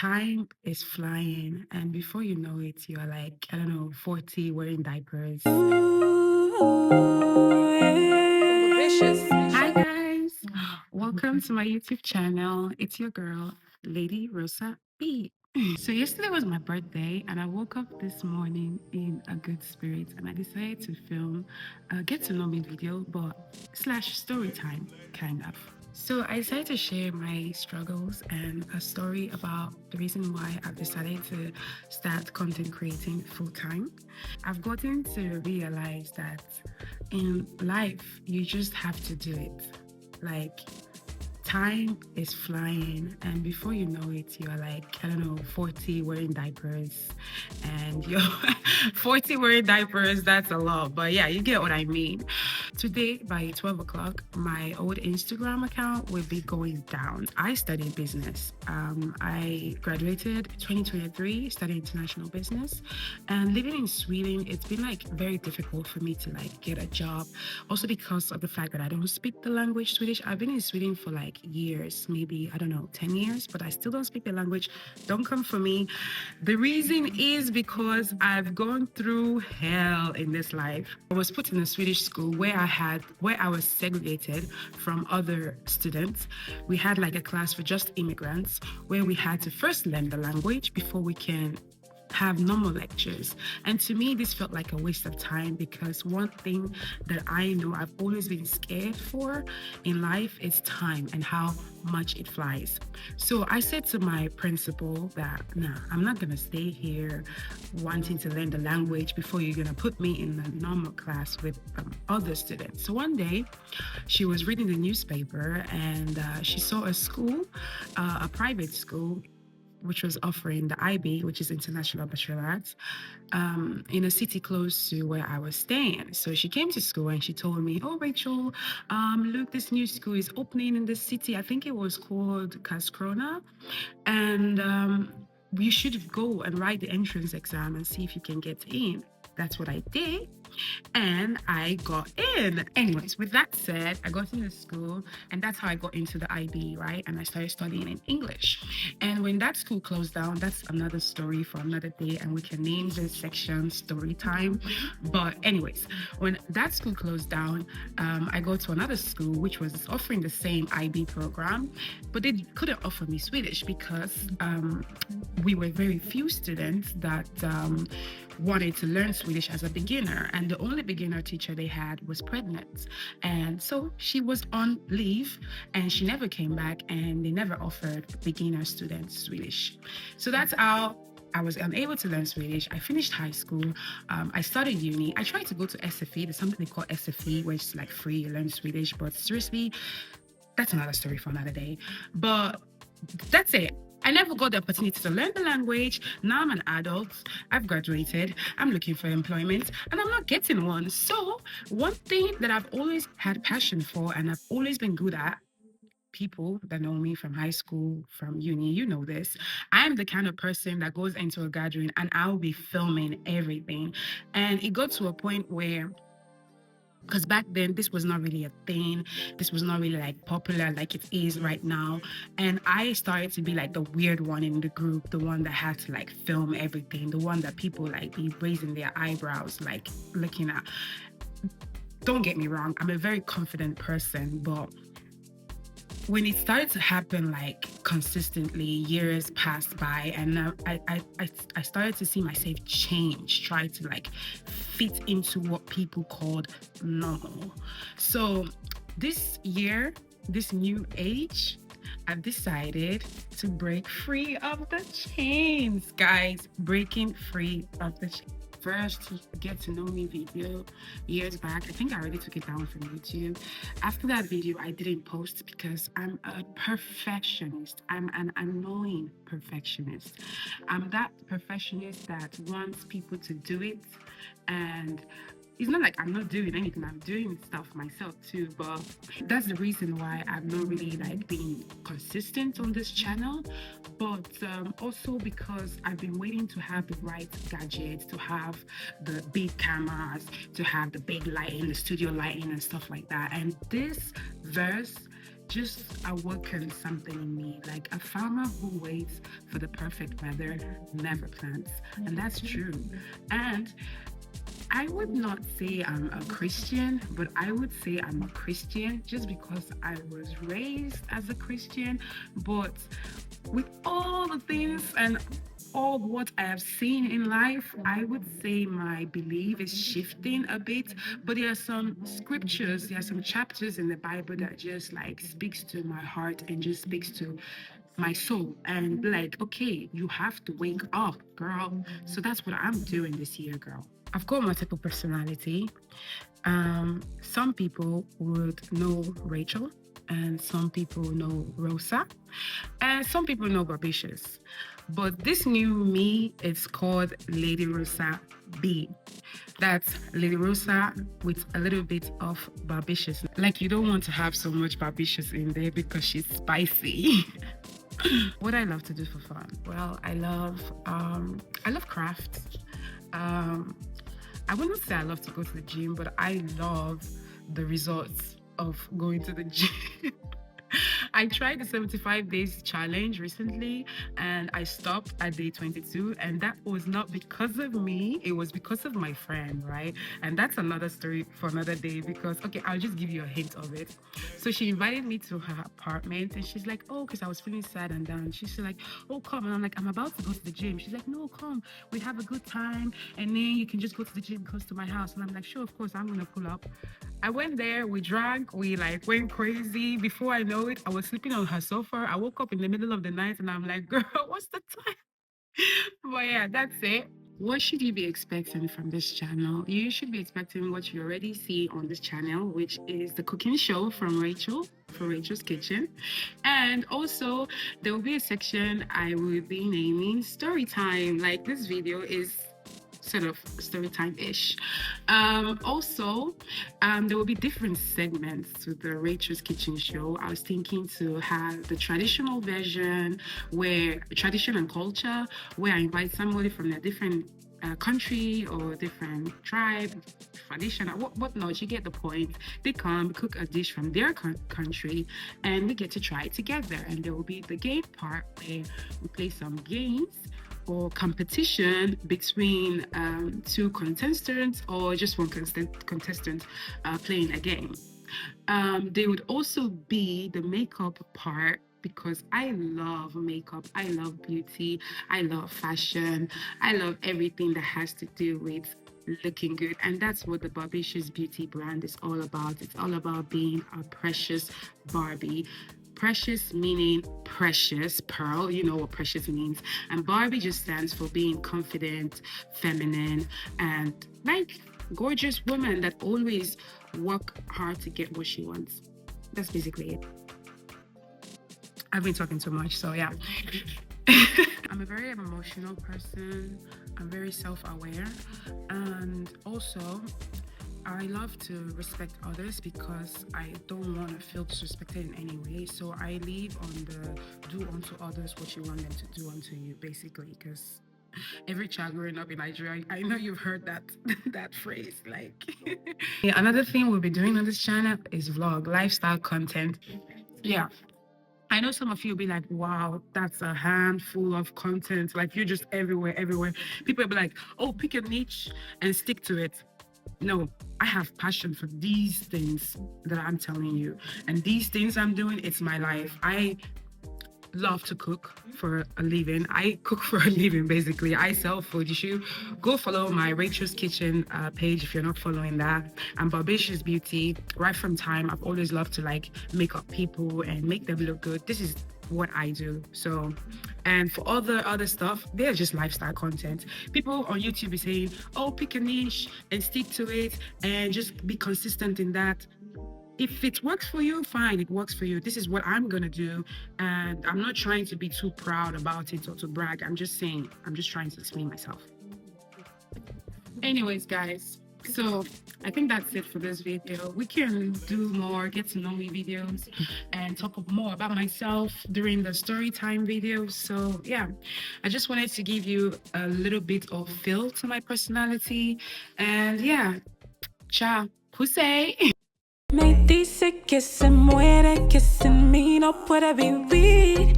Time is flying, and before you know it, you're like, I don't know, 40 wearing diapers. Hi, guys. Welcome to my YouTube channel. It's your girl, Lady Rosa B. So, yesterday was my birthday, and I woke up this morning in a good spirit, and I decided to film a get to know me video, but slash story time, kind of. So I decided to share my struggles and a story about the reason why I've decided to start content creating full time. I've gotten to realize that in life, you just have to do it. Like, time is flying, and before you know it, you're like, I don't know, 40 wearing diapers, and you're 40 wearing diapers. That's a lot, but yeah, you get what I mean. Today by 12 o'clock, my old Instagram account will be going down. I studied business. I graduated 2023, studied international business, and living in Sweden, it's been like very difficult for me to like get a job. Also because of the fact that I don't speak the language Swedish. I've been in Sweden for like years, maybe, I don't know, 10 years, but I still don't speak the language. Don't come for me. The reason is because I've gone through hell in this life. I was put in a Swedish school where I was segregated from other students. We had like a class for just immigrants where we had to first learn the language before we can have normal lectures. And to me, this felt like a waste of time because one thing that I know I've always been scared for in life is time and how much it flies. So I said to my principal that, nah, I'm not going to stay here wanting to learn the language before you're going to put me in a normal class with other students. So one day, she was reading the newspaper and she saw a school, a private school, which was offering the IB, which is International Baccalaureate, in a city close to where I was staying. So she came to school and she told me, "Oh, Racheal, look, this new school is opening in this city. I think it was called Karlskrona, and you should go and write the entrance exam and see if you can get in." That's what I did, and I got in. Anyways, with that said, I got into school, and that's how I got into the IB, right? And I started studying in English. And when that school closed down, that's another story for another day, and we can name this section story time. But anyways, when that school closed down, I go to another school which was offering the same IB program, but they couldn't offer me Swedish because we were very few students that wanted to learn Swedish as a beginner, and the only beginner teacher they had was pregnant, and so she was on leave and she never came back, and they never offered beginner students Swedish. So that's how I was unable to learn Swedish. I finished high school. I started uni. I tried to go to SFE. There's something they call SFE, where it's like free, you learn Swedish. But seriously, that's another story for another day. But that's it. I never got the opportunity to learn the language. Now I'm an adult. I've graduated. I'm looking for employment and I'm not getting one. So, one thing that I've always had passion for and I've always been good at, people that know me from high school, from uni, you know this. I'm the kind of person that goes into a gathering and I'll be filming everything. And it got to a point where, because back then this was not really a thing, this was not really like popular like it is right now, and I started to be like the weird one in the group, the one that had to like film everything, the one that people like be raising their eyebrows like looking at. Don't get me wrong, I'm a very confident person, but when it started to happen like consistently, years passed by, and I started to see myself change, try to like fit into what people called normal. So this year, this new age, I've decided to break free of the chains, guys. Breaking free of the chains. First get to know me video years back. I think I already took it down from YouTube. After that video, I didn't post because I'm a perfectionist. I'm an annoying perfectionist. I'm that perfectionist that wants people to do it, and it's not like I'm not doing anything. I'm doing stuff myself too, but that's the reason why I've not really like been consistent on this channel. But also because I've been waiting to have the right gadgets, to have the big cameras, to have the big lighting, the studio lighting and stuff like that. And this verse just awoken something in me. Like a farmer who waits for the perfect weather never plants. And that's true. And I would not say I'm a Christian, but I would say I'm a Christian just because I was raised as a Christian. But with all the things and all what I have seen in life, I would say my belief is shifting a bit. But there are some scriptures, there are some chapters in the Bible that just like speaks to my heart and just speaks to my soul and be like, okay, you have to wake up, girl. So that's what I'm doing this year, girl. I've got multiple personality. Some people would know Racheal, and some people know Rosa, and some people know Barbiecious. But this new me is called Lady Rosa B. That's Lady Rosa with a little bit of Barbiecious. Like you don't want to have so much Barbiecious in there because she's spicy. What I love to do for fun? Well, I love crafts. Um, I wouldn't say I love to go to the gym, but I love the results of going to the gym. I tried the 75 days challenge recently and I stopped at day 22. And that was not because of me, it was because of my friend, right? And that's another story for another day because, okay, I'll just give you a hint of it. So she invited me to her apartment and she's like, oh, because I was feeling sad and down. She's like, oh, come. And I'm like, I'm about to go to the gym. She's like, no, come. We have a good time. And then you can just go to the gym close to my house. And I'm like, sure, of course, I'm going to pull up. I went there, we drank, we like went crazy. Before I know it, I was sleeping on her sofa. I woke up in the middle of the night and I'm like, girl, what's the time? But yeah, that's it. What should you be expecting from this channel? You should be expecting what you already see on this channel, which is the cooking show from Racheal, for Racheal's Kitchen. And also, there will be a section I will be naming story time. Like this video is sort of story time-ish. There will be different segments to the Racheal's Kitchen show. I was thinking to have the traditional version, where tradition and culture, where I invite somebody from a different country or different tribe, tradition, or whatnot. You get the point. They come cook a dish from their country, and we get to try it together. And there will be the game part where we play some games or competition between two contestants or just one contestant playing a game. There would also be the makeup part because I love makeup, I love beauty, I love fashion, I love everything that has to do with looking good. And that's what the Barbiecious beauty brand is all about. It's all about being a precious Barbie. Precious meaning precious, pearl, you know what precious means. And Barbie just stands for being confident, feminine, and like gorgeous woman that always work hard to get what she wants. That's basically it. I've been talking too much, so yeah. I'm a very emotional person. I'm very self-aware, and also I love to respect others because I don't want to feel disrespected in any way. So I live on the do unto others what you want them to do unto you, basically. Because every child growing up in Nigeria, I know you've heard that that phrase. Like, yeah, another thing we'll be doing on this channel is vlog, lifestyle content. Yeah. I know some of you will be like, wow, that's a handful of content. Like you're just everywhere, everywhere. People will be like, oh, pick a niche and stick to it. No, I have passion for these things that I'm telling you. And these things I'm doing, it's my life. I love to cook for a living. I cook for a living, basically. I sell food. You should go follow my Racheal's Kitchen page if you're not following that. And Barbiecious Beauty, right from time, I've always loved to like make up people and make them look good. This is what I do. So, and for other stuff, they're just lifestyle content. People on YouTube is saying, oh, pick a niche and stick to it and just be consistent in that. If it works for you, fine, it works for you. This is what I'm gonna do. And I'm not trying to be too proud about it or to brag. I'm just saying, I'm just trying to explain myself. Anyways, guys, so I think that's it for this video. We can do more get to know me videos and talk more about myself during the story time videos. So yeah, I just wanted to give you a little bit of feel to my personality. And yeah, ciao. Who say? Dice que se muere, que sin mí no puede vivir.